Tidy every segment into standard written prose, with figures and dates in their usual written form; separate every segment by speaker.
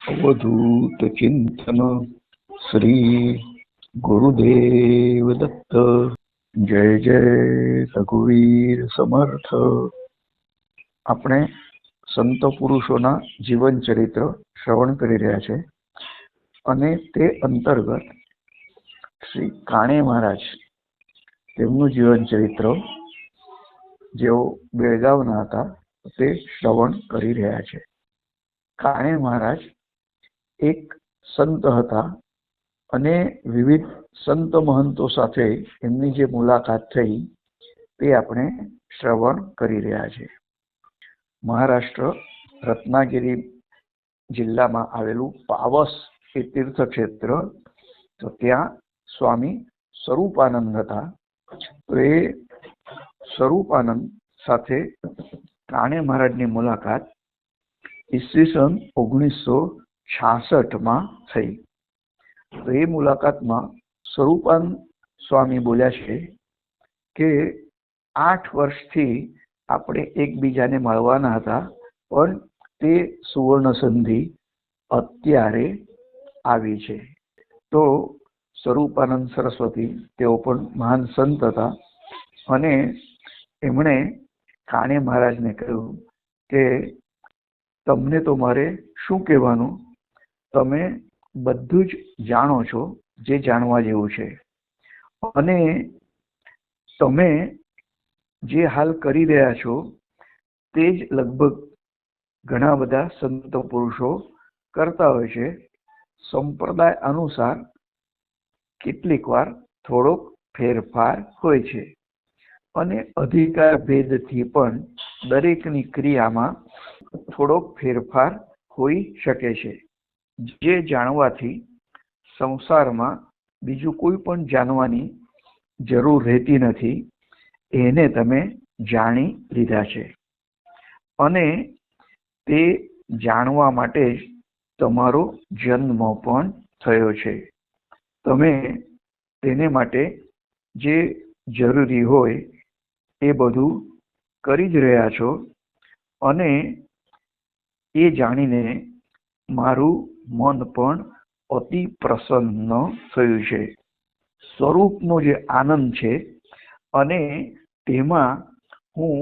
Speaker 1: अवधूत चिंतन श्री गुरुदेव दत्त। जय जय रघुवीर समर्थ। આપણે સંત પુરુષોના જીવન ચરિત્ર શ્રવણ કરી રહ્યા છે અને તે અંતર્ગત શ્રી કાણે મહારાજ તેમનું જીવન ચરિત્ર જેઓ બેળગાવના હતા તે શ્રવણ કરી રહ્યા છે। કાણે મહારાજ એક સંત હતા અને વિવિધ સંત મહંતો સાથે એમની જે મુલાકાત થઈ તે આપણે શ્રવણ કરી રહ્યા છે। મહારાષ્ટ્ર રત્નાગિરી જિલ્લામાં આવેલું પાવસ એ તીર્થક્ષેત્ર, તો ત્યાં સ્વામી સ્વરૂપાનંદ હતા। તો એ સ્વરૂપાનંદ સાથે કાણે મહારાજની મુલાકાત ઈસવીસન 1966માં થઈ। તો એ મુલાકાતમાં સ્વરૂપાનંદ સ્વામી બોલ્યા છે કે 8 વર્ષથી આપણે એકબીજાને મળવાના હતા, પણ તે સુવર્ણ સંધિ અત્યારે આવી છે। તો સ્વરૂપાનંદ સરસ્વતી તેઓ પણ મહાન સંત હતા અને એમણે કાણે મહારાજને કહ્યું કે તમને તો મારે શું કહેવાનું, તમે બધું જ જાણો છો જે જાણવા જેવું છે, અને તમે જે હાલ કરી રહ્યા છો તે જ લગભગ ઘણા બધા સંત પુરુષો કરતા હોય છે। સંપ્રદાય અનુસાર કેટલીક વાર થોડોક ફેરફાર હોય છે અને અધિકાર ભેદથી પણ દરેકની ક્રિયામાં થોડોક ફેરફાર હોઈ શકે છે। જે જાણવાથી સંસારમાં બીજું કોઈ પણ જાણવાની જરૂર રહેતી નથી, એને તમે જાણી લીધા છે અને તે જાણવા માટે જ તમારો જન્મ પણ થયો છે। તમે તેને માટે જે જરૂરી હોય એ બધું કરી જ રહ્યા છો અને એ જાણીને મારું મન પણ અતિ પ્રસન્ન થયું છે। સ્વરૂપનો જે આનંદ છે અને તેમાં હું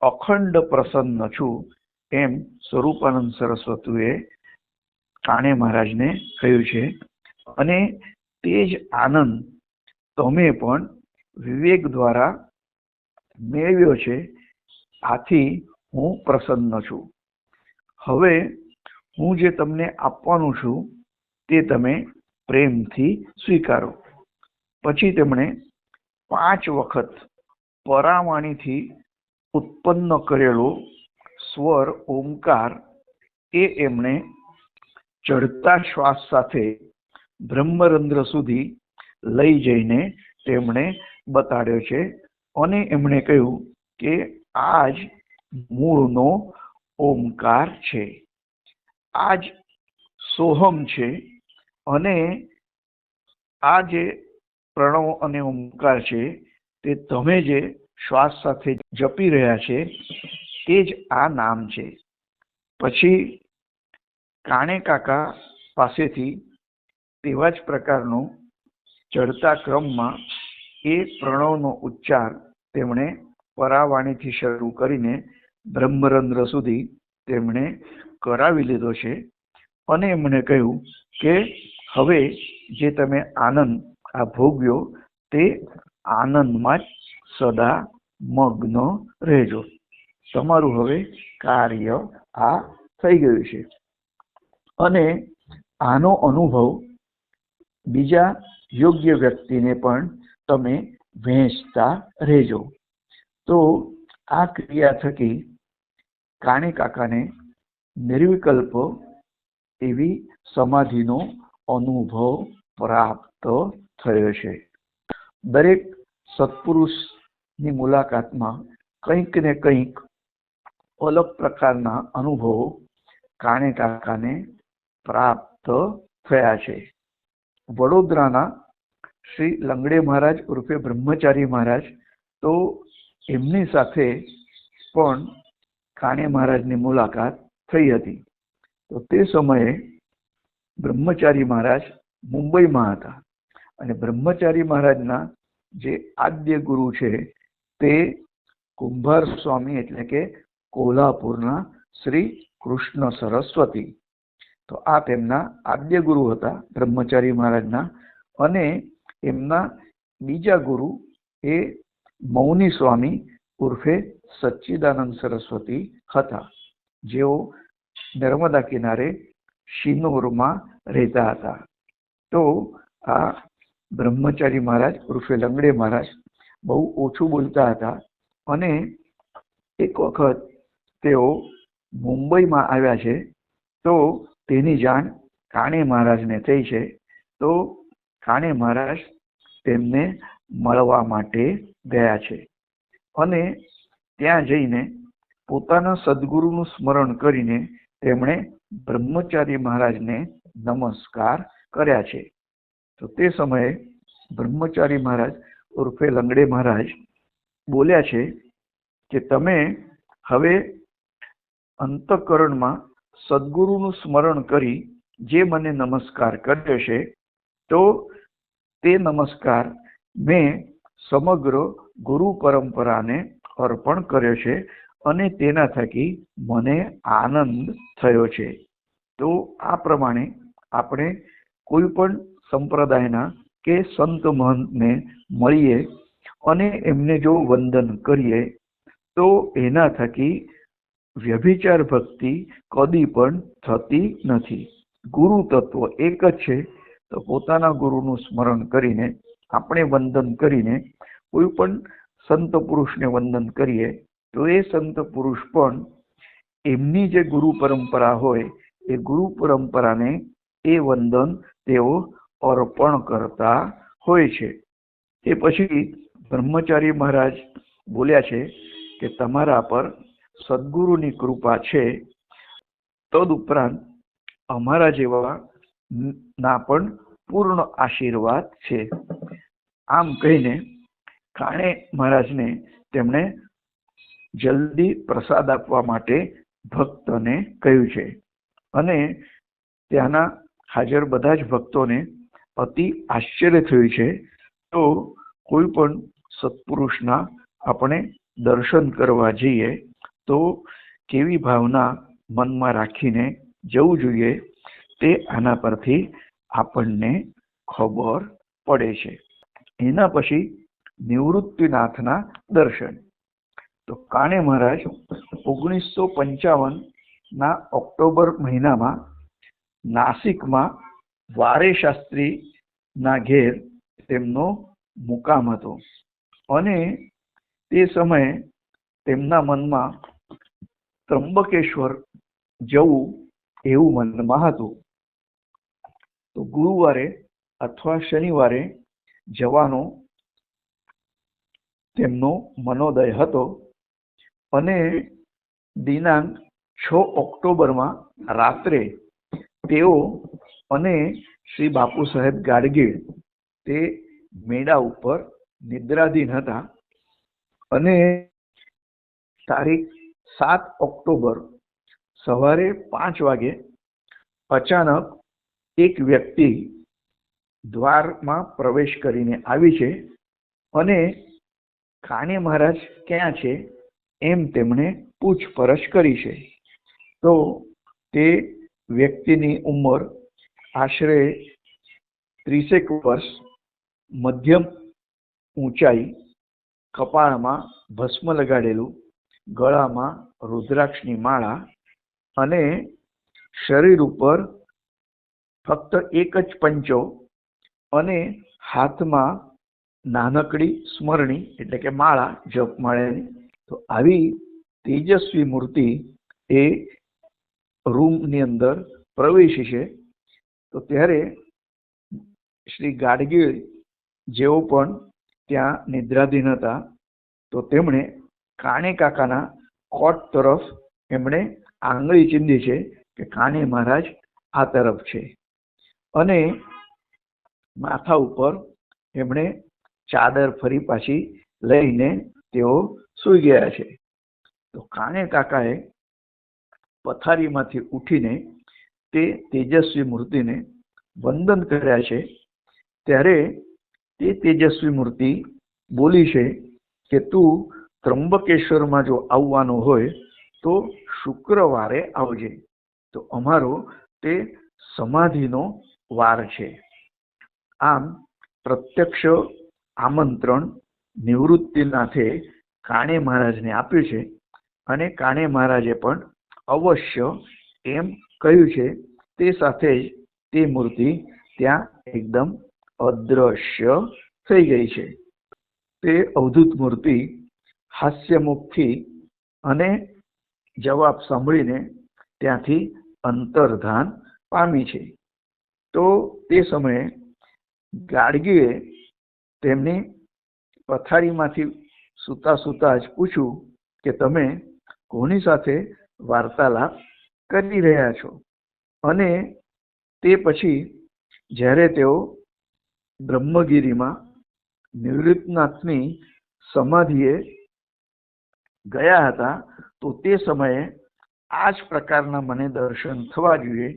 Speaker 1: અખંડ પ્રસન્ન છું, એમ સ્વરૂપાનંદ સરસ્વતીએ કાણે મહારાજને કહ્યું છે અને તે જ આનંદ તમે પણ વિવેક દ્વારા મેળવ્યો છે, આથી હું પ્રસન્ન છું। હવે હું જે તમને આપવાનું છું તે તમે પ્રેમથી સ્વીકારો। પછી તેમણે 5 વખત પરાવાણીથી ઉત્પન્ન કરેલો સ્વર ઓમકાર એ એમણે ચડતા શ્વાસ સાથે બ્રહ્મરંધ્ર સુધી લઈ જઈને તેમણે બતાડ્યો છે અને એમણે કહ્યું કે આ જ મૂળનો ઓમકાર છે, આ જ સોહમ છે અને આ જે પ્રણવ અને ઓમકાર છે તે તમે જે શ્વાસ સાથે જપી રહ્યા છે તે જ આ નામ છે। પછી કાણે કાકા પાસેથી તેવા જ પ્રકારનો ચડતા ક્રમમાં એ પ્રણવનો ઉચ્ચાર તેમણે પરાવાણીથી શરૂ કરીને બ્રહ્મરંધ્ર સુધી તેમણે કરાવી લીધો છે અને એમણે કહ્યું કે હવે જે તમે આનંદ આ ભોગ્યો તે આનંદમાં જ સદા મગ્ન રહેજો। તમારું હવે કાર્ય આ થઈ ગયું છે અને આનો અનુભવ બીજા યોગ્ય વ્યક્તિને પણ તમે વહેંચતા રહેજો। તો આ ક્રિયા થકી કાણે કાકાને નિર્વિકલ્પ એવી સમાધિનો અનુભવ પ્રાપ્ત થયો છે। દરેક સત્પુરુષની મુલાકાતમાં કંઈક ને કંઈક અલગ પ્રકારના અનુભવો કાણે કાકાને પ્રાપ્ત થયા છે। વડોદરાના શ્રી લંગડે મહારાજ ઉર્ફે બ્રહ્મચારી મહારાજ, તો એમની સાથે પણ કાણે મહારાજની મુલાકાત થઈ હતી। તો તે સમયે બ્રહ્મચારી મહારાજ મુંબઈમાં હતા અને બ્રહ્મચારી મહારાજના જે આદ્ય ગુરુ છે તે કુંભાર સ્વામી એટલે કે કોલ્હાપુરના શ્રી કૃષ્ણ સરસ્વતી. તો આ તેમના આદ્ય ગુરુ હતા બ્રહ્મચારી મહારાજના. અને એમના બીજા ગુરુ એ મૌની સ્વામી ઉર્ફે સચ્ચિદાનંદ સરસ્વતી હતા, જેઓ નર્મદા કિનારે શિનોરમાં રહેતા હતા. તો આ બ્રહ્મચારી મહારાજ ઉર્ફે લંગડે મહારાજ બહુ ઓછું બોલતા હતા અને એક વખત તેઓ મુંબઈમાં આવ્યા છે તો તેની જાણ કાણે મહારાજને થઈ છે. તો કાણે મહારાજ તેમને મળવા માટે ગયા છે અને ત્યાં જઈને પોતાના સદગુરુનું સ્મરણ કરીને તેમણે બ્રહ્મચારી મહારાજને નમસ્કાર કર્યા છે. તો તે સમયે બ્રહ્મચારી મહારાજ ઉર્ફે લંગડે મહારાજ બોલ્યા છે કે તમે હવે અંતઃકરણમાં સદગુરુનું સ્મરણ કરી જે મને નમસ્કાર કર્યો છે તો તે નમસ્કાર મેં સમગ્ર ગુરુ પરંપરાને અર્પણ કર્યો છે અને તેના થકી મને આનંદ થયો છે. તો આ પ્રમાણે આપણે કોઈ પણ સંપ્રદાયના કે સંત મહંતને મળીએ અને એમને જો વંદન કરીએ તો એના થકી વ્યભિચાર ભક્તિ કદી પણ થતી નથી. ગુરુ તત્વ એક જ છે. તો પોતાના ગુરુનું સ્મરણ કરીને આપણે વંદન કરીને કોઈ પણ સંત પુરુષને વંદન કરીએ તો એ સંત પુરુષ પણ એમની જે ગુરુ પરંપરા હોય એ ગુરુ પરંપરાને એ વંદન તેઓ અર્પણ કરતા હોય છે. એ પછી બ્રહ્મચારી મહારાજ બોલ્યા છે કે તમારા પર સદગુરુની કૃપા છે, તદુપરાંત અમારા જેવા ના પણ પૂર્ણ આશીર્વાદ છે. આમ કહીને કાણે મહારાજને તેમણે જલ્દી પ્રસાદ આપવા માટે ભક્તને કહ્યું છે અને ત્યાંના હાજર બધા જ ભક્તોને અતિ આશ્ચર્ય થયું છે. તો કોઈ પણ સત્પુરુષના આપણે દર્શન કરવા જઈએ તો કેવી ભાવના મનમાં રાખીને જવું જોઈએ તે આના પરથી આપણને ખબર પડે છે. એના પછી નિવૃત્તિનાથના દર્શન. તો કાણે મહારાજ 1955 ઓક્ટોબર મહિનામાં નાસિકમાં વારે શાસ્ત્રીના ઘેર તેમનો મુકામ હતો અને તે સમયે તેમના મનમાં ત્રંબકેશ્વર જવું એવું મનમાં હતું. તો ગુરુવારે અથવા શનિવારે જવાનો તેમનો મનોદય હતો અને દિનાંક 6 ઓક્ટોબરમાં રાત્રે તેઓ અને શ્રી બાપુ સાહેબ ગાડગીળ તે મેળા ઉપર નિદ્રાધીન હતા અને તારીખ 7 ઓક્ટોબર સવારે 5 વાગે અચાનક એક વ્યક્તિ દ્વારમાં પ્રવેશ કરીને આવી છે અને કાણે મહારાજ ક્યાં છે એમ તેમણે પૂછપરછ કરી છે. તો તે વ્યક્તિની ઉંમર આશરે 30 વર્ષ, મધ્યમ ઊંચાઈ, કપાળમાં ભસ્મ લગાડેલું, ગળામાં રુદ્રાક્ષની માળા અને શરીર ઉપર ફક્ત એક જ પંચો અને હાથમાં નાનકડી સ્મરણી એટલે કે માળા જપમાળાની. તો આવી તેજસ્વી મૂર્તિ એ રૂમની અંદર પ્રવેશી છે. તો ત્યારે શ્રી ગાડગીળ જેઓ પણ ત્યાં નિદ્રાધીન હતા તો તેમણે કાણે કાકાના કોટ તરફ એમણે આંગળી ચીંધી છે કે કાણે મહારાજ આ તરફ છે અને માથા ઉપર એમણે ચાદર ફરી પાછી લઈને તેઓ સૂઈ ગયા છે. તો કાણે કાકાએ પથારીમાંથી ઉઠીને તે તેજસ્વી મૂર્તિને વંદન કર્યા છે, ત્યારે તે તેજસ્વી મૂર્તિ બોલી છે કે તું ત્રંબકેશ્વરમાં જો આવવાનો હોય તો શુક્રવારે આવજે, તો અમારો તે સમાધિનો વાર છે. આમ પ્રત્યક્ષ આમંત્રણ નિવૃત્તિનાથે કાણે મહારાજને આપ્યું છે, અને કાણે મહારાજે પણ અવશ્ય એમ કહ્યું છે. તે સાથે જ તે મૂર્તિ ત્યાં એકદમ અદ્રશ્ય થઈ ગઈ છે. તે અવધૂત મૂર્તિ હાસ્યમુખથી અને જવાબ સાંભળીને ત્યાંથી અંતર્ધાન પામી છે. તો તે સમયે ગાડગીએ તેમની પથારીમાંથી સૂતા સૂતા જ પૂછ્યું કે તમે કોની સાથે વાર્તાલાપ કરી રહ્યા છો? અને તે પછી જ્યારે તેઓ બ્રહ્મગીરીમાં નિવૃત્તનાથની સમાધિએ ગયા હતા, તો તે સમયે આ જ પ્રકારના મને દર્શન થવા જોઈએ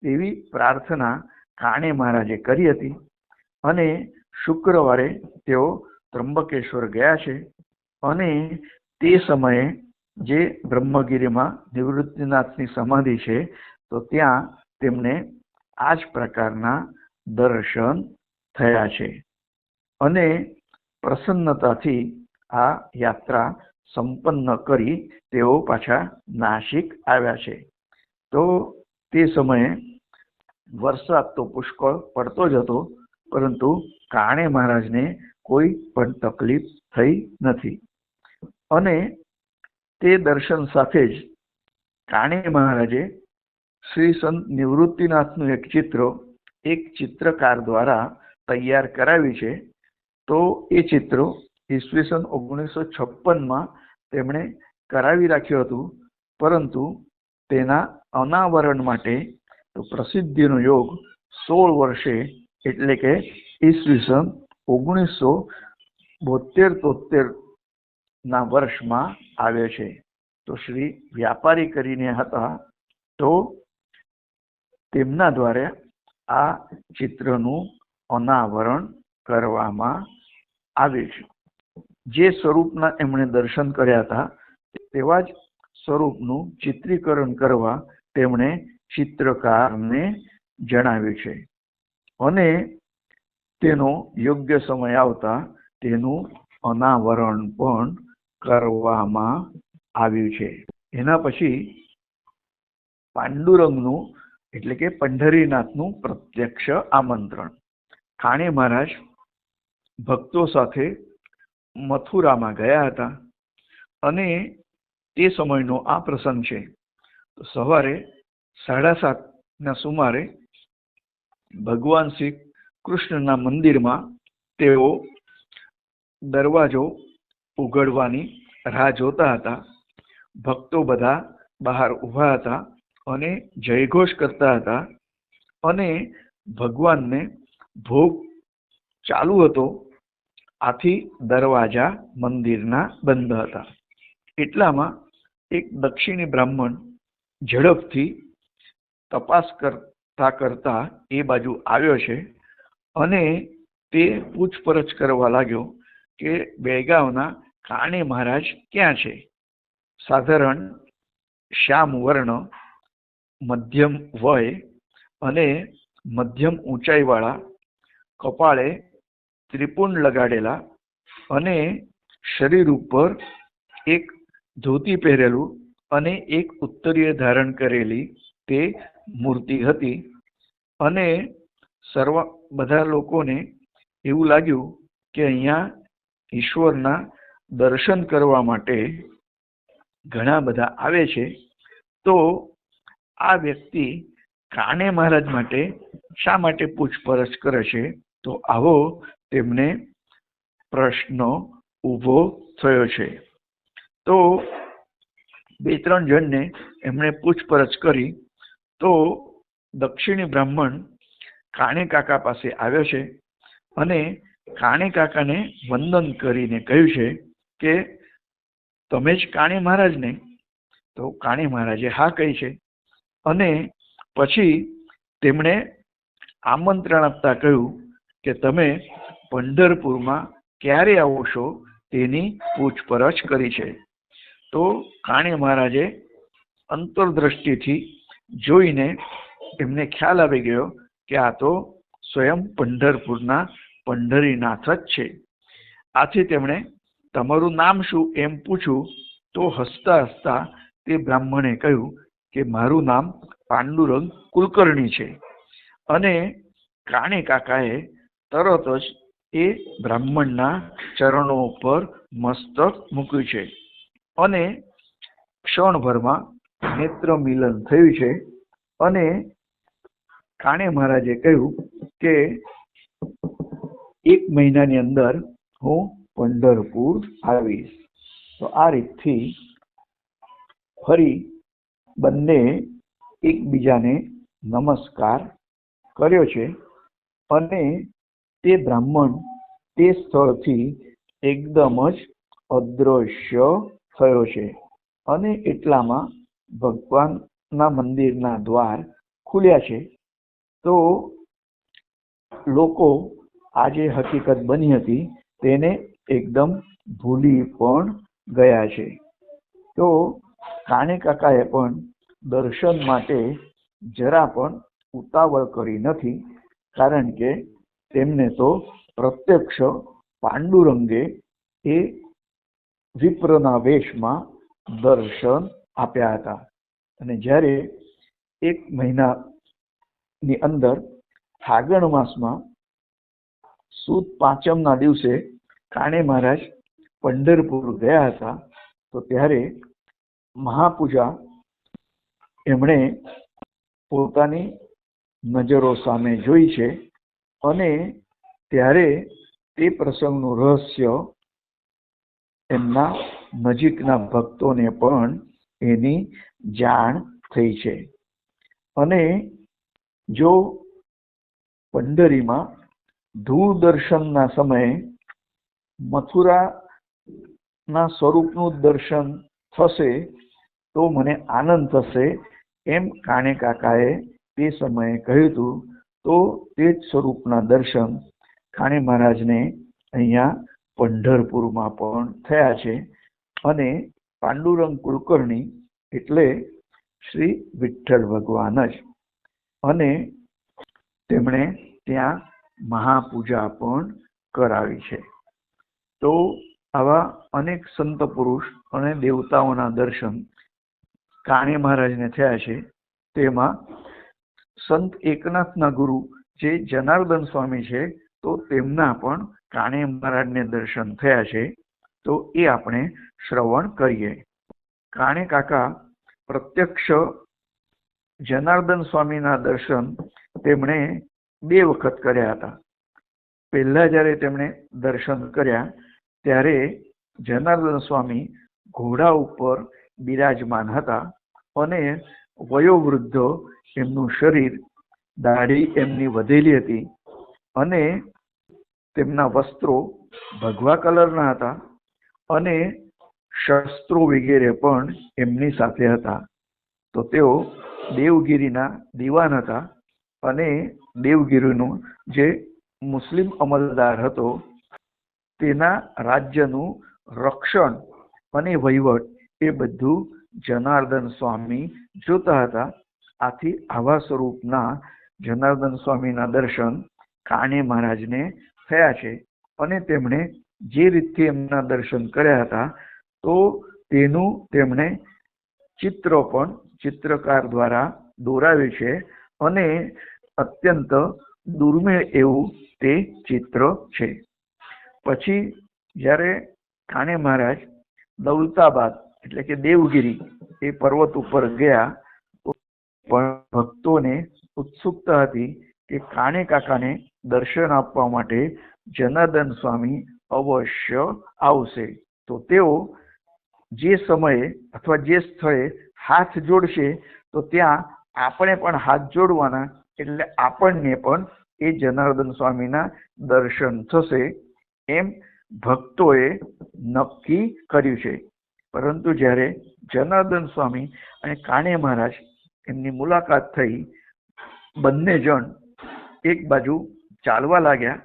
Speaker 1: તેવી પ્રાર્થના કાણે મહારાજે કરી હતી. અને શુક્રવારે તેઓ ત્રંબકેશ્વર ગયા છે, અને તે સમયે જે બ્રહ્મગીરીમાં નિવૃત્તિનાથની સમાધિ છે, તો ત્યાં તેમને આ જ પ્રકારના દર્શન થયા છે. અને પ્રસન્નતાથી આ યાત્રા સંપન્ન કરી તેઓ પાછા નાસિક આવ્યા છે. તો તે સમયે વરસાદ તો પુષ્કળ પડતો જ હતો, પરંતુ કાણે મહારાજને કોઈ પણ તકલીફ થઈ નથી. અને તે દર્શન સાથે જ કાણે મહારાજે શ્રી સંત નિવૃત્તિનાથનું એક ચિત્રકાર દ્વારા તૈયાર કરાવ્યું છે. તો એ ચિત્રો ઈસવીસન 1956માં તેમણે કરાવી રાખ્યું હતું, પરંતુ તેના અનાવરણ માટે તો પ્રસિદ્ધિનો યોગ 16 વર્ષે એટલે કે ઈસવીસન 1972-73 ના વર્ષમાં આવ્યો છે. તો શ્રી વ્યાપારી કરીને હતા, તો તેમના દ્વારા આ ચિત્રનું અનાવરણ કરવામાં આવ્યું છે. જે સ્વરૂપના એમણે દર્શન કર્યા હતા તેવા જ સ્વરૂપનું ચિત્રીકરણ કરવા તેમણે ચિત્રકારને જણાવ્યું છે. અને તેનો યોગ્ય સમય આવતા તેનું અનાવરણ પણ કરવામાં આવ્યું છે. એના પછી પાંડુરંગનું એટલે કે પંઢરીનાથનું પ્રત્યક્ષ આમંત્રણ. કાણે મહારાજ ભક્તો સાથે મથુરામાં ગયા હતા, અને તે સમયનો આ પ્રસંગ છે. તો સવારે 7:30ના સુમારે ભગવાન શ્રી કૃષ્ણના મંદિરમાં તેઓ દરવાજો ઉઘડવાની રાહ જોતા હતા. ભક્તો બધા બહાર ઊભા હતા અને જયઘોષ કરતા હતા, અને ભગવાનને ભોગ ચાલુ હતો. આથી દરવાજા મંદિરના બંધ હતા. એટલામાં એક દક્ષિણી બ્રાહ્મણ ઝડપથી તપાસ કરતા એ બાજુ આવ્યો છે, અને તે પૂછપરછ કરવા લાગ્યો કે બેળગાવના કાણે મહારાજ ક્યાં છે? સાધારણ શ્યામ વર્ણ, મધ્યમ વય અને મધ્યમ ઊંચાઈવાળા, કપાળે ત્રિપુંડ લગાડેલા અને શરીર ઉપર એક ધોતી પહેરેલું અને એક ઉત્તરીય ધારણ કરેલી તે મૂર્તિ હતી. અને બધા લોકોને એવું લાગ્યું કે અહીંયા ઈશ્વરના દર્શન કરવા માટે ઘણા બધા આવે છે, તો આ વ્યક્તિ કાણે મહારાજ માટે શા માટે પૂછપરછ કરે છે? તો આવો તેમને પ્રશ્ન ઊભો થયો છે. તો 2-3 જણને એમણે પૂછપરછ કરી, તો દક્ષિણી બ્રાહ્મણ કાણે કાકા પાસે આવ્યો છે, અને કાણે કાકાને વંદન કરીને કહ્યું છે કે તમે જ કાણે મહારાજ ને? તો કાણે મહારાજે હા કહી છે, અને પછી તેમણે આમંત્રણ આપતા કહ્યું કે તમે પંઢરપુરમાં ક્યારે આવો છો તેની પૂછપરછ કરી છે. તો કાણે મહારાજે અંતરદ્રષ્ટિથી જોઈને એમને ખ્યાલ આવી ગયો કે આ તો સ્વયં પંઢરપુરના પંઢરીનાથ જ છે. આથી તેમણે તમારું નામ શું એમ પૂછ્યું તો હસતા હસતા તે બ્રાહ્મણે કહ્યું કે મારું નામ પાંડુરંગ કુલકર્ણી છે. અને કાણે કાકાએ તરત જ એ બ્રાહ્મણના ચરણો ઉપર મસ્તક મૂક્યું છે અને ક્ષણભરમાં નેત્ર મિલન થયું છે. અને કાણે મહારાજે કહ્યું કે 1 મહિનાની અંદર હું પંઢરપુર આવીશ. તો આ રીતથી ફરી બંને એકબીજાને નમસ્કાર કર્યો છે અને તે બ્રાહ્મણ તે સ્થળથી એકદમ જ અદૃશ્ય થયો છે. અને એટલામાં ભગવાનના મંદિરના દ્વાર ખુલ્યા છે. તો લોકો આ જે હકીકત બની હતી તેને એકદમ ભૂલી પણ ગયા છે. તો કાણે કાકાએ પણ દર્શન માટે જરા પણ ઉતાવળ કરી નથી, કારણ કે તેમને તો પ્રત્યક્ષ પાંડુરંગે એ વિપ્રના વેશમાં દર્શન આપ્યા હતા. અને જ્યારે 1 મહિનાની અંદર ફાગણ માસમાં સુદ પાંચમના દિવસે કાણે મહારાજ પંઢરપુર ગયા હતા, તો ત્યારે મહાપૂજા એમણે પોતાની નજરો સામે જોઈ છે. અને ત્યારે તે પ્રસંગનું રહસ્ય એમના નજીકના ભક્તોને પણ એની જાણ થઈ છે. અને જો પંઢરીમાં ધૂળ દર્શનના સમયે મથુરાના સ્વરૂપનું દર્શન થશે તો મને આનંદ થશે એમ કાણે કાકાએ તે સમયે કહ્યું હતું. તો તે જ સ્વરૂપના દર્શન કાણે મહારાજને અહીંયા પંઢરપુરમાં પણ થયા છે. અને પાંડુરંગ કુલકર્ણી એટલે શ્રી વિઠ્ઠલ ભગવાન જ. અને તેમણે ત્યાં મહાપૂજા પણ કરાવી છે. તો આવા અનેક સંત પુરુષ અને દેવતાઓના દર્શન કાણે મહારાજને થયા છે. તેમાં સંત એકનાથના ગુરુ જે જનાર્દન સ્વામી છે, તો તેમના પણ કાણે મહારાજને દર્શન થયા છે. તો એ આપણે શ્રવણ કરીએ. કાણે કાકા પ્રત્યક્ષ જનાર્દન સ્વામીના દર્શન તેમણે 2 વખત કર્યા હતા. પહેલા જ્યારે તેમણે દર્શન કર્યા ત્યારે જનાર્દન સ્વામી ઘોડા ઉપર બિરાજમાન હતા અને વયોવૃદ્ધ એમનું શરીર, દાઢી એમની વધેલી હતી અને તેમના વસ્ત્રો ભગવા કલરના હતા અને શસ્ત્રો વગેરે પણ એમની સાથે હતા. તો તેઓ દેવગીરીના દિવાન હતા અને દેવગીરીનો જે મુસ્લિમ અમલદાર હતો તેના રાજ્યનું રક્ષણ અને વહીવટ એ બધું જનાર્દન સ્વામી જોતા હતા. આથી આવા સ્વરૂપના જનાર્દન સ્વામીના દર્શન કાણે મહારાજને થયા છે. અને તેમણે જે રીતે એમના દર્શન કર્યા હતા તો તેનું તેમણે ચિત્ર પણ ચિત્રકાર દ્વારા દોરાવ્યું છે અને અત્યંત દુર્મિળ એવું તે ચિત્ર છે. પછી જ્યારે કાણે મહારાજ દૌલતાબાદ એટલે કે દેવગીરી એ પર્વત ઉપર ગયા તો પણ ભક્તોને ઉત્સુકતા હતી કે કાણે કાકાને દર્શન આપવા માટે જનાર્દન સ્વામી અવશ્ય આવશે. તો તેઓ જે સમયે અથવા જે સ્થળે હાથ જોડશે તો ત્યાં આપણે પણ હાથ જોડવાના, એટલે આપણને પણ એ જનાર્દન સ્વામીના દર્શન થશે એમ ભક્તોએ નક્કી કર્યું છે. પરંતુ જ્યારે જનાર્દન સ્વામી અને કાણે મહારાજ એમની મુલાકાત થઈ બંને જણ એક બાજુ ચાલવા લાગ્યા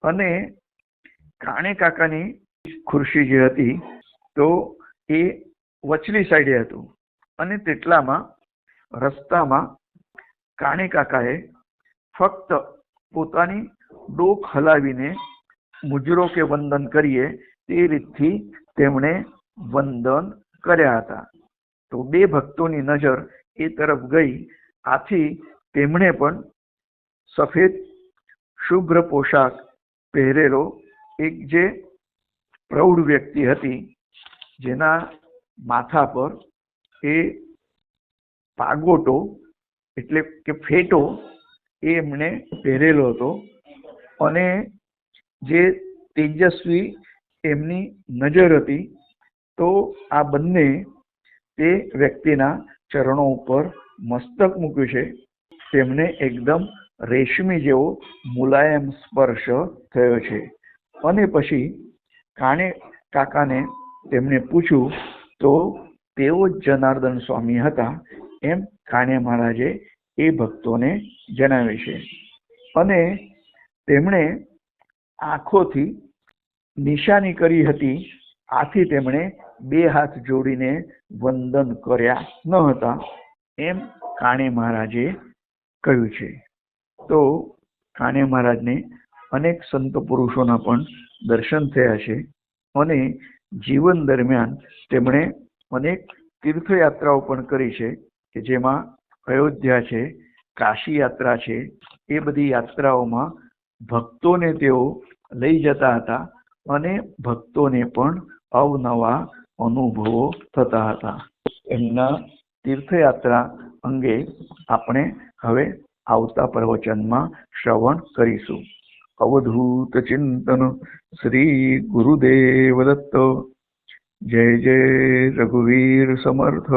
Speaker 1: અને કાણે કાકાની ખુરશી જે હતી તો એ વચલી સાઈડે હતું અને તેટલામાં રસ્તામાં કાણે કાકાએ ફક્ત પોતાની ડોક હલાવીને મુજરો કે વંદન કરીએ તે રીતથી તેમણે વંદન કર્યા હતા. તો બે ભક્તોની નજર એ તરફ ગઈ. આથી તેમણે પણ સફેદ શુભ્ર પોશાક પહેરેલો એક જે પ્રૌઢ વ્યક્તિ હતી, જેના માથા પર એ પાગોટો એટલે કે ફેટો એ એમણે પહેરેલો હતો અને જે તેજસ્વી એમની નજર હતી. તો આ બંને તે વ્યક્તિના ચરણો ઉપર મસ્તક મૂક્યું છે. તેમને એકદમ રેશમી જેવો મુલાયમ સ્પર્શ થયો છે. અને પછી કાણે કાકાને તેમને પૂછ્યું તો તેઓ જ જનાર્દન સ્વામી હતા એમ કાણે મહારાજે એ ભક્તોને જણાવે છે. અને તેમણે આંખોથી નિશાની કરી હતી. આથી તેમણે બે હાથ જોડીને વંદન કર્યા ન હતા એમ કાણે મહારાજે કહ્યું છે. તો કાણે મહારાજને અનેક સંત પુરુષોના પણ દર્શન થયા છે અને જીવન દરમિયાન તેમણે અનેક તીર્થયાત્રાઓ પણ કરી છે કે જેમાં અયોધ્યા છે, કાશી યાત્રા છે. એ બધી યાત્રાઓમાં ભક્તોને તેઓ લઈ જતા હતા અને ભક્તોને પણ અવનવા અનુભવો થતા હતા. એમના તીર્થયાત્રા અંગે આપણે હવે આવતા પ્રવચનમાં શ્રવણ કરીશું. અવધૂત ચિંતન શ્રી ગુરુદેવ દત્ત. જય જય રઘુવીર સમર્થ.